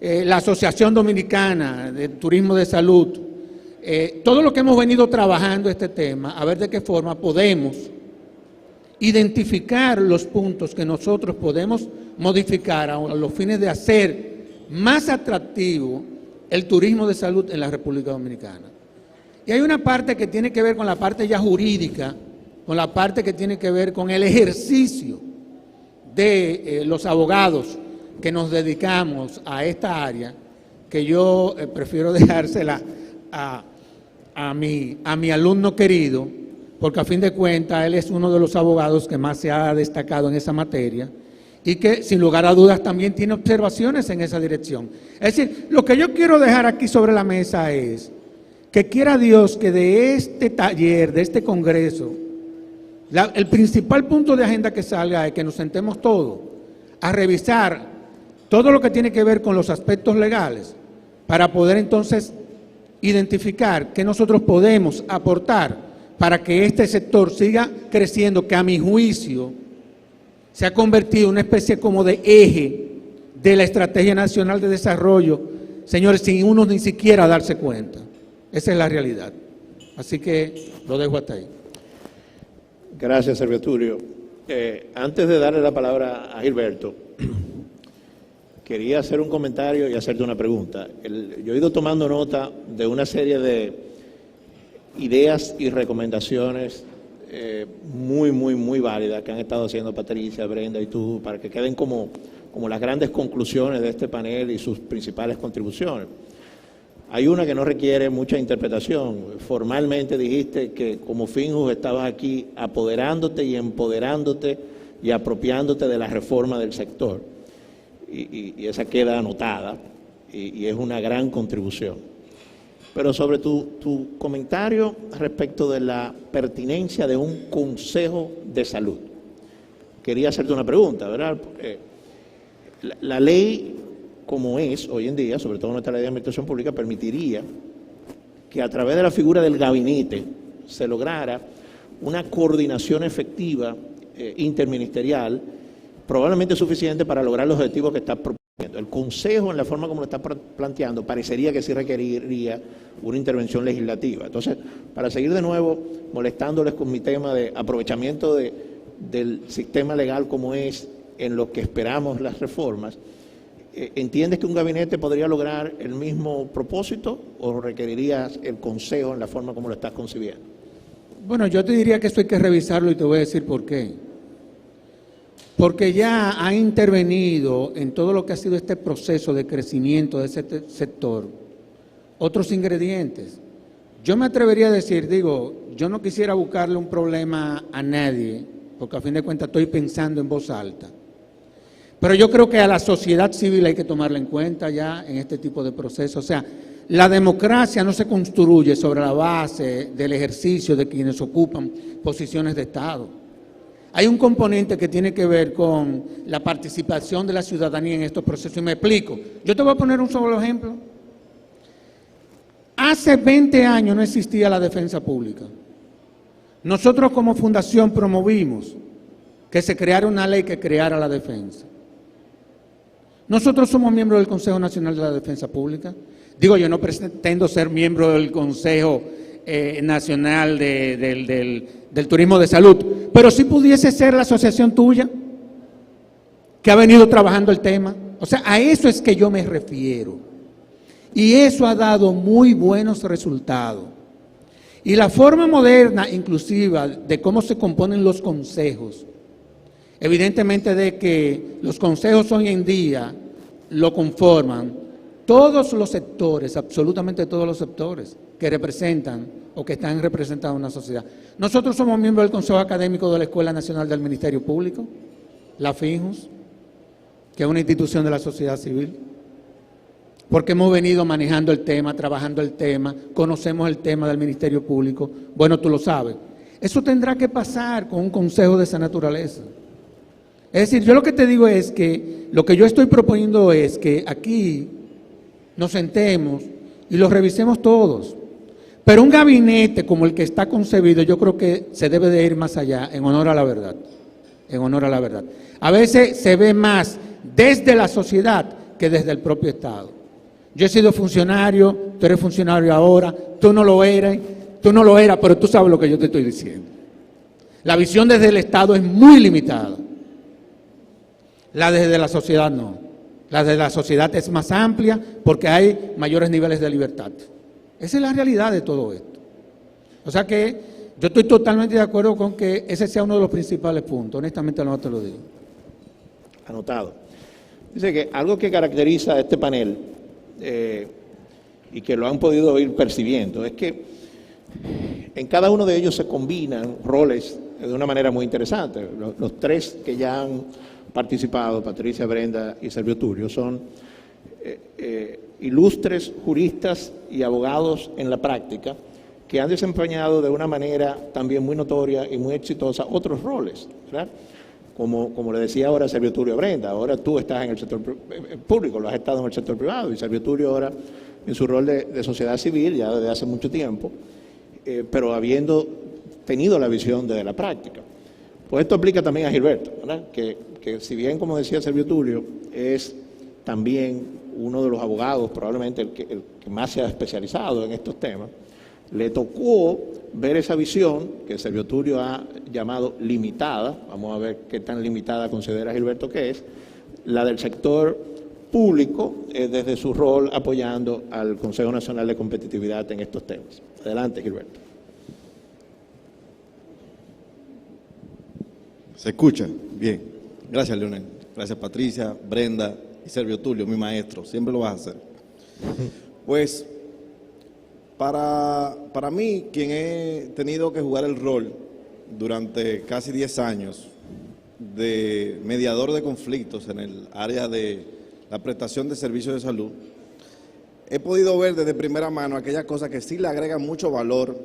la Asociación Dominicana de Turismo de Salud, todo lo que hemos venido trabajando este tema, a ver de qué forma podemos identificar los puntos que nosotros podemos modificar a los fines de hacer más atractivo el turismo de salud en la República Dominicana. Y hay una parte que tiene que ver con la parte ya jurídica, con la parte que tiene que ver con el ejercicio de los abogados que nos dedicamos a esta área, que yo prefiero dejársela a mi alumno querido, porque a fin de cuentas él es uno de los abogados que más se ha destacado en esa materia y que sin lugar a dudas también tiene observaciones en esa dirección. Es decir, lo que yo quiero dejar aquí sobre la mesa es que quiera Dios que de este taller, de este congreso, el principal punto de agenda que salga es que nos sentemos todos a revisar todo lo que tiene que ver con los aspectos legales para poder entonces identificar qué nosotros podemos aportar para que este sector siga creciendo, que a mi juicio se ha convertido en una especie como de eje de la Estrategia Nacional de Desarrollo, señores, sin uno ni siquiera darse cuenta. Esa es la realidad. Así que lo dejo hasta ahí. Gracias, Servio Tulio. Antes de darle la palabra a Gilberto, quería hacer un comentario y hacerte una pregunta. Yo he ido tomando nota de una serie de ideas y recomendaciones muy válidas que han estado haciendo Patricia, Brenda y tú, para que queden como las grandes conclusiones de este panel y sus principales contribuciones. Hay una que no requiere mucha interpretación. Formalmente dijiste que como Finjus estabas aquí apoderándote y empoderándote y apropiándote de la reforma del sector. Y esa queda anotada y es una gran contribución. Pero sobre tu comentario respecto de la pertinencia de un consejo de salud, quería hacerte una pregunta, ¿verdad? La ley como es hoy en día, sobre todo nuestra ley de administración pública, permitiría que a través de la figura del gabinete se lograra una coordinación efectiva interministerial, probablemente suficiente para lograr los objetivos que está proponiendo. El Consejo, en la forma como lo está planteando, parecería que sí requeriría una intervención legislativa. Entonces, para seguir de nuevo molestándoles con mi tema de aprovechamiento del sistema legal como es en lo que esperamos las reformas, ¿entiendes que un gabinete podría lograr el mismo propósito o requerirías el Consejo en la forma como lo estás concibiendo? Bueno, yo te diría que eso hay que revisarlo y te voy a decir por qué. Porque ya ha intervenido en todo lo que ha sido este proceso de crecimiento de ese sector otros ingredientes. Yo me atrevería a decir, yo no quisiera buscarle un problema a nadie, porque a fin de cuentas estoy pensando en voz alta. Pero yo creo que a la sociedad civil hay que tomarla en cuenta ya en este tipo de procesos. O sea, la democracia no se construye sobre la base del ejercicio de quienes ocupan posiciones de Estado. Hay un componente que tiene que ver con la participación de la ciudadanía en estos procesos. Y me explico. Yo te voy a poner un solo ejemplo. Hace 20 años no existía la defensa pública. Nosotros como fundación promovimos que se creara una ley que creara la defensa. Nosotros somos miembros del Consejo Nacional de la Defensa Pública. Yo no pretendo ser miembro del Consejo Nacional del Turismo de Salud, pero sí pudiese ser la asociación tuya que ha venido trabajando el tema. O sea, a eso es que yo me refiero. Y eso ha dado muy buenos resultados. Y la forma moderna, inclusiva, de cómo se componen los consejos, evidentemente de que los consejos hoy en día lo conforman todos los sectores, absolutamente todos los sectores que representan o que están representados en una sociedad. Nosotros somos miembros del Consejo Académico de la Escuela Nacional del Ministerio Público, la FINJUS, que es una institución de la sociedad civil, porque hemos venido manejando el tema, trabajando el tema, conocemos el tema del Ministerio Público. Bueno, tú lo sabes. Eso tendrá que pasar con un consejo de esa naturaleza. Es decir, yo lo que te digo es que lo que yo estoy proponiendo es que aquí nos sentemos y lo revisemos todos. Pero un gabinete como el que está concebido, yo creo que se debe de ir más allá, en honor a la verdad. En honor a la verdad. A veces se ve más desde la sociedad que desde el propio Estado. Yo he sido funcionario, tú eres funcionario ahora, tú no lo eras, pero tú sabes lo que yo te estoy diciendo. La visión desde el Estado es muy limitada. La desde la sociedad no. La de la sociedad es más amplia porque hay mayores niveles de libertad. Esa es la realidad de todo esto. O sea que yo estoy totalmente de acuerdo con que ese sea uno de los principales puntos. Honestamente no te lo digo. Anotado. Dice que algo que caracteriza a este panel y que lo han podido ir percibiendo es que en cada uno de ellos se combinan roles de una manera muy interesante. Los tres que ya han participado, Patricia, Brenda y Servio Tulio, son ilustres juristas y abogados en la práctica que han desempeñado de una manera también muy notoria y muy exitosa otros roles, ¿verdad? Como le decía ahora Servio Tulio a Brenda, ahora tú estás en el sector público, lo has estado en el sector privado, y Servio Tulio ahora en su rol de sociedad civil ya desde hace mucho tiempo, pero habiendo tenido la visión de la práctica. Pues esto aplica también a Gilberto, ¿verdad? Que si bien, como decía Servio Tulio, es también uno de los abogados, probablemente el que más se ha especializado en estos temas, le tocó ver esa visión que Servio Tulio ha llamado limitada, vamos a ver qué tan limitada considera Gilberto que es, la del sector público desde su rol apoyando al Consejo Nacional de Competitividad en estos temas. Adelante, Gilberto. ¿Se escucha? Bien. Gracias, Leonel. Gracias, Patricia, Brenda y Servio Tulio, mi maestro. Siempre lo vas a hacer. Pues, para mí, quien he tenido que jugar el rol durante casi 10 años de mediador de conflictos en el área de la prestación de servicios de salud, he podido ver desde primera mano aquellas cosas que sí le agregan mucho valor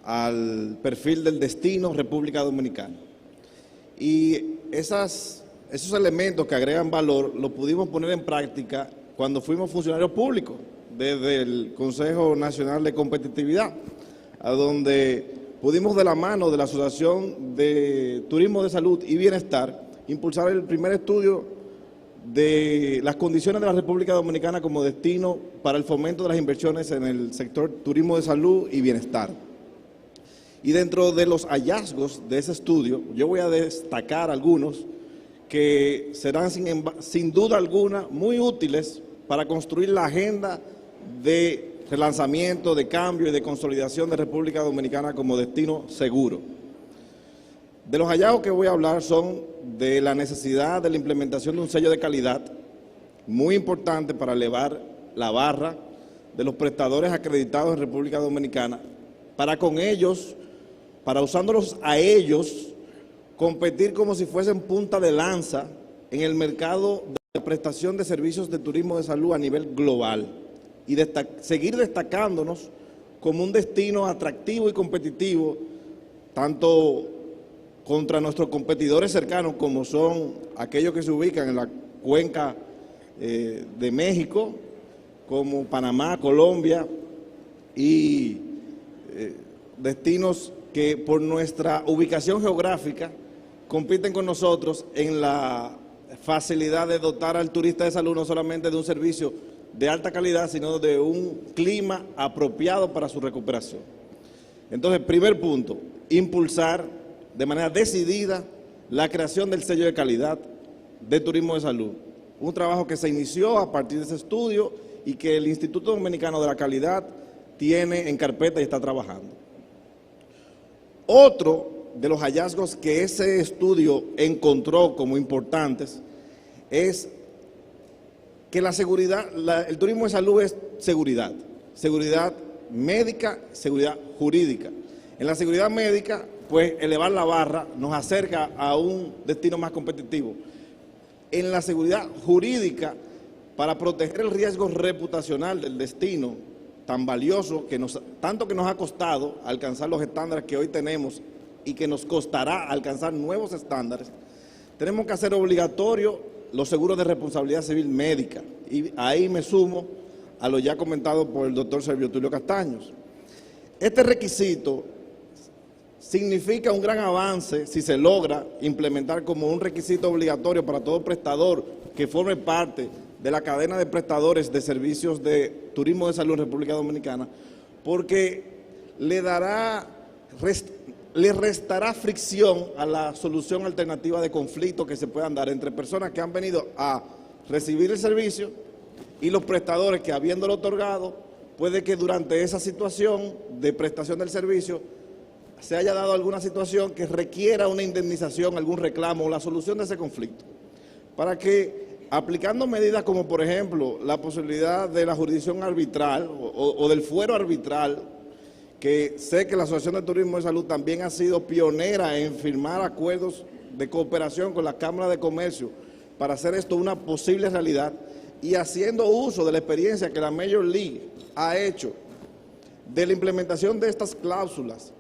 al perfil del destino República Dominicana. Y esos elementos que agregan valor los pudimos poner en práctica cuando fuimos funcionarios públicos desde el Consejo Nacional de Competitividad, a donde pudimos de la mano de la Asociación de Turismo de Salud y Bienestar impulsar el primer estudio de las condiciones de la República Dominicana como destino para el fomento de las inversiones en el sector turismo de salud y bienestar. Y dentro de los hallazgos de ese estudio, yo voy a destacar algunos que serán sin duda alguna muy útiles para construir la agenda de relanzamiento, de cambio y de consolidación de República Dominicana como destino seguro. De los hallazgos que voy a hablar son de la necesidad de la implementación de un sello de calidad muy importante para elevar la barra de los prestadores acreditados en República Dominicana, para con ellos, para usándolos a ellos, competir como si fuesen punta de lanza en el mercado de prestación de servicios de turismo de salud a nivel global y seguir destacándonos como un destino atractivo y competitivo, tanto contra nuestros competidores cercanos como son aquellos que se ubican en la cuenca de México, como Panamá, Colombia y destinos que por nuestra ubicación geográfica compiten con nosotros en la facilidad de dotar al turista de salud no solamente de un servicio de alta calidad, sino de un clima apropiado para su recuperación. Entonces, primer punto, impulsar de manera decidida la creación del sello de calidad de turismo de salud. Un trabajo que se inició a partir de ese estudio y que el Instituto Dominicano de la Calidad tiene en carpeta y está trabajando. Otro de los hallazgos que ese estudio encontró como importantes es que la seguridad, el turismo de salud es seguridad, seguridad médica, seguridad jurídica. En la seguridad médica, pues elevar la barra nos acerca a un destino más competitivo. En la seguridad jurídica, para proteger el riesgo reputacional del destino tan valioso, tanto que nos ha costado alcanzar los estándares que hoy tenemos y que nos costará alcanzar nuevos estándares, tenemos que hacer obligatorio los seguros de responsabilidad civil médica. Y ahí me sumo a lo ya comentado por el doctor Servio Tulio Castaños. Este requisito significa un gran avance si se logra implementar como un requisito obligatorio para todo prestador que forme parte de la cadena de prestadores de servicios de turismo de salud en República Dominicana, porque le restará fricción a la solución alternativa de conflictos que se puedan dar entre personas que han venido a recibir el servicio y los prestadores que, habiéndolo otorgado, puede que durante esa situación de prestación del servicio se haya dado alguna situación que requiera una indemnización, algún reclamo o la solución de ese conflicto. Para que, aplicando medidas como, por ejemplo, la posibilidad de la jurisdicción arbitral o del fuero arbitral, que sé que la Asociación de Turismo de Salud también ha sido pionera en firmar acuerdos de cooperación con la Cámara de Comercio para hacer esto una posible realidad, y haciendo uso de la experiencia que la Major League ha hecho de la implementación de estas cláusulas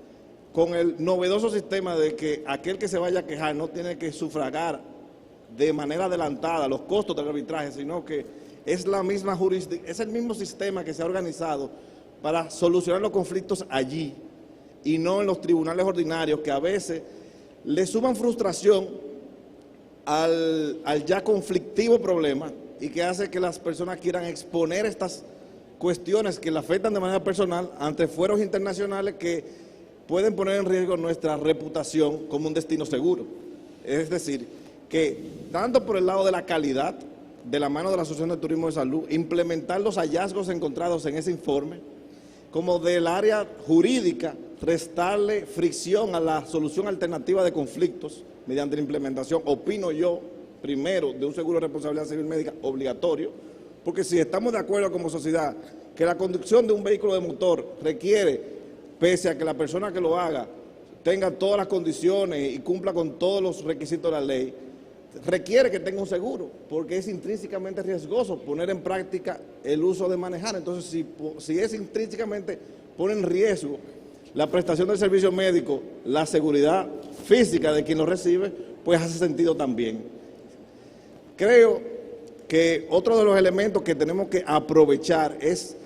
con el novedoso sistema de que aquel que se vaya a quejar no tiene que sufragar de manera adelantada los costos del arbitraje, sino que es es el mismo sistema que se ha organizado para solucionar los conflictos allí y no en los tribunales ordinarios, que a veces le suman frustración al ya conflictivo problema y que hace que las personas quieran exponer estas cuestiones que le afectan de manera personal ante fueros internacionales que pueden poner en riesgo nuestra reputación como un destino seguro. Es decir, que tanto por el lado de la calidad, de la mano de la Asociación de Turismo de Salud, implementar los hallazgos encontrados en ese informe, como del área jurídica, restarle fricción a la solución alternativa de conflictos mediante la implementación, opino yo, primero, de un seguro de responsabilidad civil médica obligatorio, porque si estamos de acuerdo como sociedad que la conducción de un vehículo de motor requiere, pese a que la persona que lo haga tenga todas las condiciones y cumpla con todos los requisitos de la ley, requiere que tenga un seguro, porque es intrínsecamente riesgoso poner en práctica el uso de manejar. Entonces, si es intrínsecamente pone en riesgo la prestación del servicio médico, la seguridad física de quien lo recibe, pues hace sentido también. Creo que otro de los elementos que tenemos que aprovechar es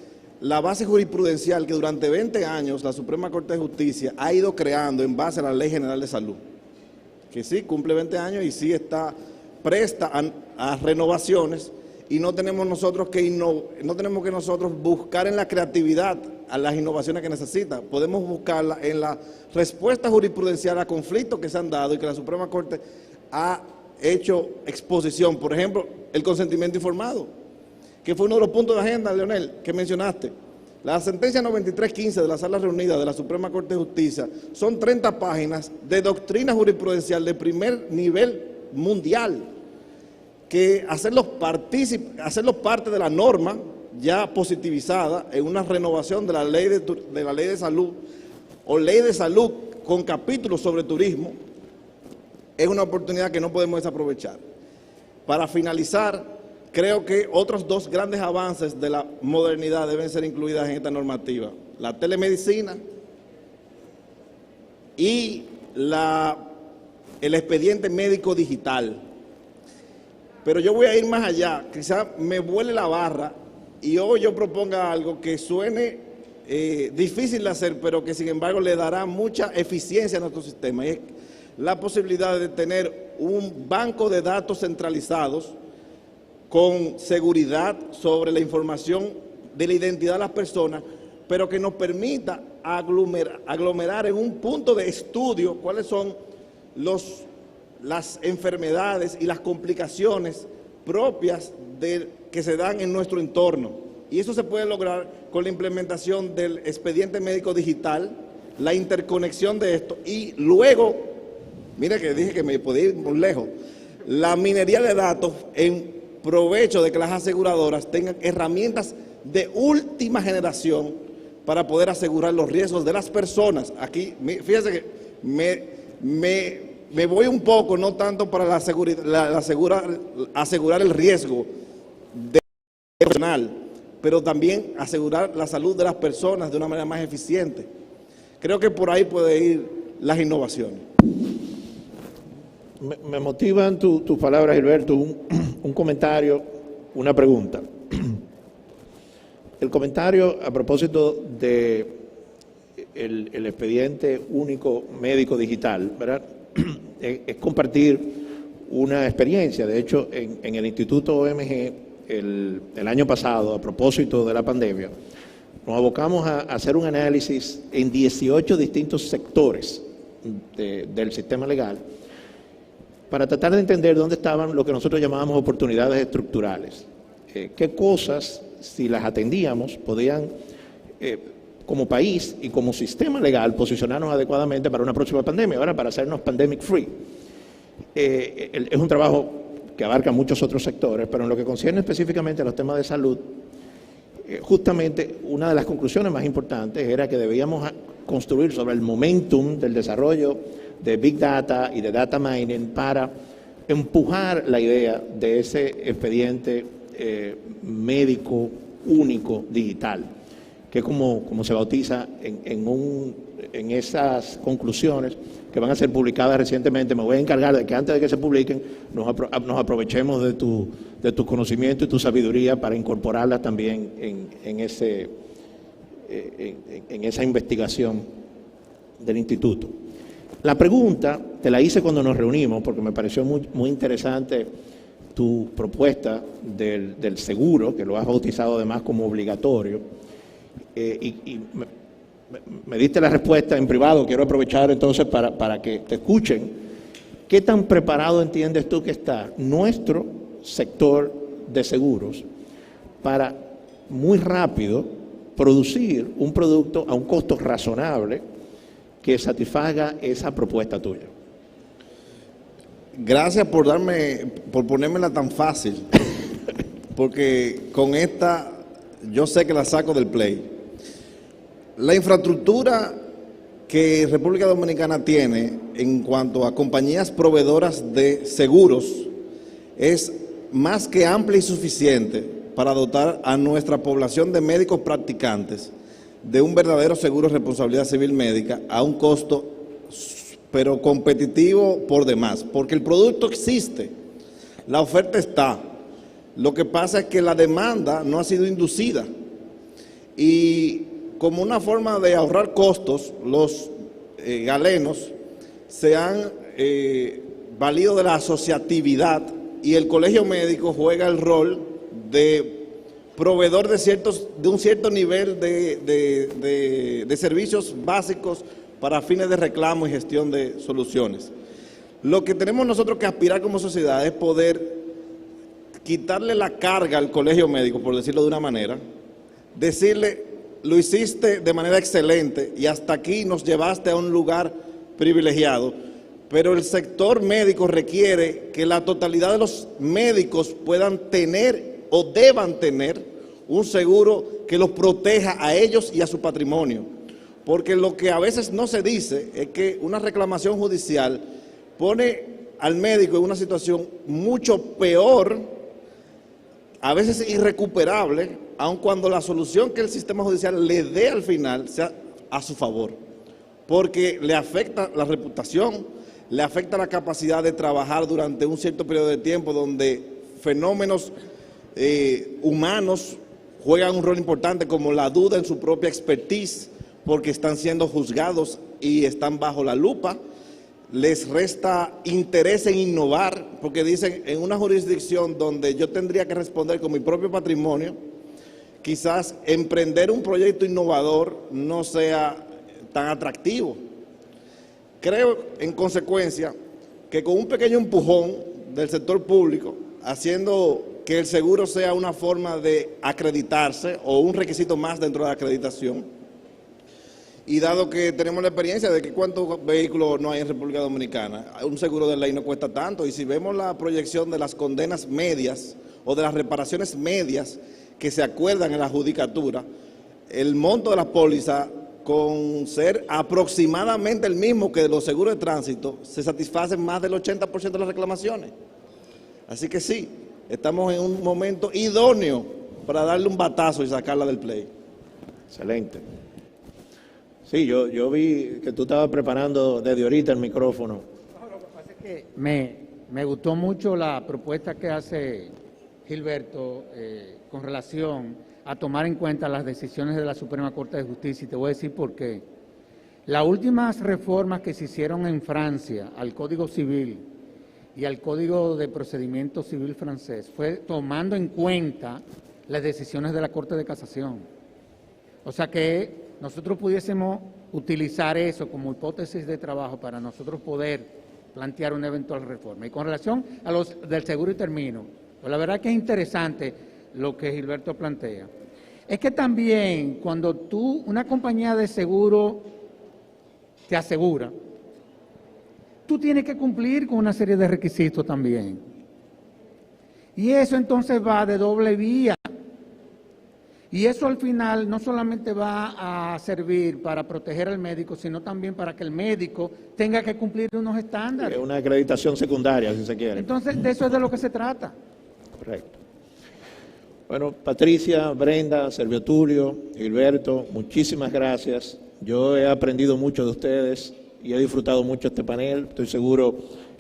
la base jurisprudencial que durante 20 años la Suprema Corte de Justicia ha ido creando en base a la Ley General de Salud, que sí cumple 20 años y sí está presta a renovaciones, y no tenemos que nosotros buscar en la creatividad a las innovaciones que necesita. Podemos buscarla en la respuesta jurisprudencial a conflictos que se han dado y que la Suprema Corte ha hecho exposición. Por ejemplo, el consentimiento informado, que fue uno de los puntos de agenda, Leonel, que mencionaste. La sentencia 9315 de la Sala Reunida de la Suprema Corte de Justicia son 30 páginas de doctrina jurisprudencial de primer nivel mundial, que hacerlos parte de la norma ya positivizada en una renovación de la ley de salud o ley de salud con capítulos sobre turismo, es una oportunidad que no podemos desaprovechar. Para finalizar, creo que otros dos grandes avances de la modernidad deben ser incluidas en esta normativa: la telemedicina y el expediente médico digital. Pero yo voy a ir más allá, quizá me vuele la barra y hoy yo proponga algo que suene difícil de hacer, pero que sin embargo le dará mucha eficiencia a nuestro sistema, y es la posibilidad de tener un banco de datos centralizados con seguridad sobre la información de la identidad de las personas, pero que nos permita aglomerar en un punto de estudio cuáles son las enfermedades y las complicaciones propias que se dan en nuestro entorno. Y eso se puede lograr con la implementación del expediente médico digital, la interconexión de esto y luego, mire que dije que me podía ir muy lejos, la minería de datos en provecho de que las aseguradoras tengan herramientas de última generación para poder asegurar los riesgos de las personas. Aquí, fíjese que me voy un poco, no tanto para asegurar el riesgo personal, pero también asegurar la salud de las personas de una manera más eficiente. Creo que por ahí puede ir las innovaciones. Me motivan tus palabras, Gilberto, un comentario, una pregunta. El comentario a propósito de el expediente único médico digital, ¿verdad? Es compartir una experiencia. De hecho, en el Instituto OMG, el año pasado, a propósito de la pandemia, nos abocamos a hacer un análisis en 18 distintos sectores del sistema legal para tratar de entender dónde estaban lo que nosotros llamábamos oportunidades estructurales. Qué cosas, si las atendíamos, podían, como país y como sistema legal, posicionarnos adecuadamente para una próxima pandemia, ahora para hacernos pandemic free. Es un trabajo que abarca muchos otros sectores, pero en lo que concierne específicamente a los temas de salud, justamente una de las conclusiones más importantes era que debíamos construir sobre el momentum del desarrollo de Big Data y de Data Mining para empujar la idea de ese expediente médico único digital, que es como se bautiza en esas conclusiones que van a ser publicadas recientemente. Me voy a encargar de que antes de que se publiquen nos aprovechemos de tu conocimiento y tu sabiduría para incorporarlas también en esa investigación del instituto. La pregunta te la hice cuando nos reunimos porque me pareció muy interesante tu propuesta del seguro, que lo has bautizado además como obligatorio, y me diste la respuesta en privado. Quiero aprovechar entonces para que te escuchen. ¿Qué tan preparado entiendes tú que está nuestro sector de seguros para muy rápido producir un producto a un costo razonable que satisfaga esa propuesta tuya? Gracias por ponérmela tan fácil, porque con esta yo sé que la saco del play. La infraestructura que República Dominicana tiene en cuanto a compañías proveedoras de seguros es más que amplia y suficiente para dotar a nuestra población de médicos practicantes de un verdadero seguro de responsabilidad civil médica a un costo pero competitivo por demás, porque el producto existe, la oferta está. Lo que pasa es que la demanda no ha sido inducida y como una forma de ahorrar costos, los galenos se han valido de la asociatividad y el colegio médico juega el rol de proveedor de un cierto nivel de servicios básicos para fines de reclamo y gestión de soluciones. Lo que tenemos nosotros que aspirar como sociedad es poder quitarle la carga al colegio médico, por decirlo de una manera, decirle: lo hiciste de manera excelente y hasta aquí nos llevaste a un lugar privilegiado, pero el sector médico requiere que la totalidad de los médicos puedan tener o deban tener un seguro que los proteja a ellos y a su patrimonio. Porque lo que a veces no se dice es que una reclamación judicial pone al médico en una situación mucho peor, a veces irrecuperable, aun cuando la solución que el sistema judicial le dé al final sea a su favor, porque le afecta la reputación, le afecta la capacidad de trabajar durante un cierto periodo de tiempo donde fenómenos humanos juegan un rol importante, como la duda en su propia expertise, porque están siendo juzgados y están bajo la lupa. Les resta interés en innovar, porque dicen, en una jurisdicción donde yo tendría que responder con mi propio patrimonio, quizás emprender un proyecto innovador no sea tan atractivo. Creo, en consecuencia, que con un pequeño empujón del sector público, haciendo que el seguro sea una forma de acreditarse o un requisito más dentro de la acreditación, Y dado que tenemos la experiencia de que cuántos vehículos no hay en República Dominicana, un seguro de ley no cuesta tanto. Y si vemos la proyección de las condenas medias o de las reparaciones medias que se acuerdan en la judicatura, el monto de la póliza, con ser aproximadamente el mismo que de los seguros de tránsito, se satisfacen más del 80% de las reclamaciones. Así que sí, estamos en un momento idóneo para darle un batazo y sacarla del play. Excelente. Sí, yo vi que tú estabas preparando desde ahorita el micrófono. No, lo que pasa es que me gustó mucho la propuesta que hace Gilberto con relación a tomar en cuenta las decisiones de la Suprema Corte de Justicia, y te voy a decir por qué. Las últimas reformas que se hicieron en Francia al Código Civil y al Código de Procedimiento Civil francés fue tomando en cuenta las decisiones de la Corte de Casación. O sea que nosotros pudiésemos utilizar eso como hipótesis de trabajo para nosotros poder plantear una eventual reforma. Y con relación a los del seguro, y termino, pues la verdad que es interesante lo que Gilberto plantea. Es que también cuando una compañía de seguro te asegura, tú tienes que cumplir con una serie de requisitos también. Y eso entonces va de doble vía. Y eso al final no solamente va a servir para proteger al médico, sino también para que el médico tenga que cumplir unos estándares. Una acreditación secundaria, si se quiere. Entonces, de eso es de lo que se trata. Correcto. Bueno, Patricia, Brenda, Servio Tulio, Gilberto, muchísimas gracias. Yo he aprendido mucho de ustedes y he disfrutado mucho este panel. Estoy seguro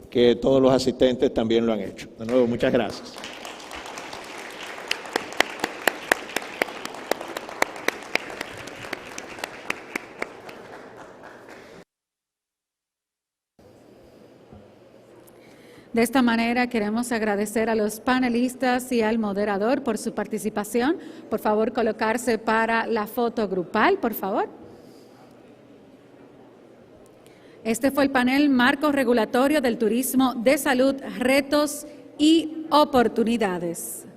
que todos los asistentes también lo han hecho. De nuevo, muchas gracias. De esta manera queremos agradecer a los panelistas y al moderador por su participación. Por favor, colocarse para la foto grupal, por favor. Este fue el panel Marco Regulatorio del Turismo de Salud, Retos y Oportunidades.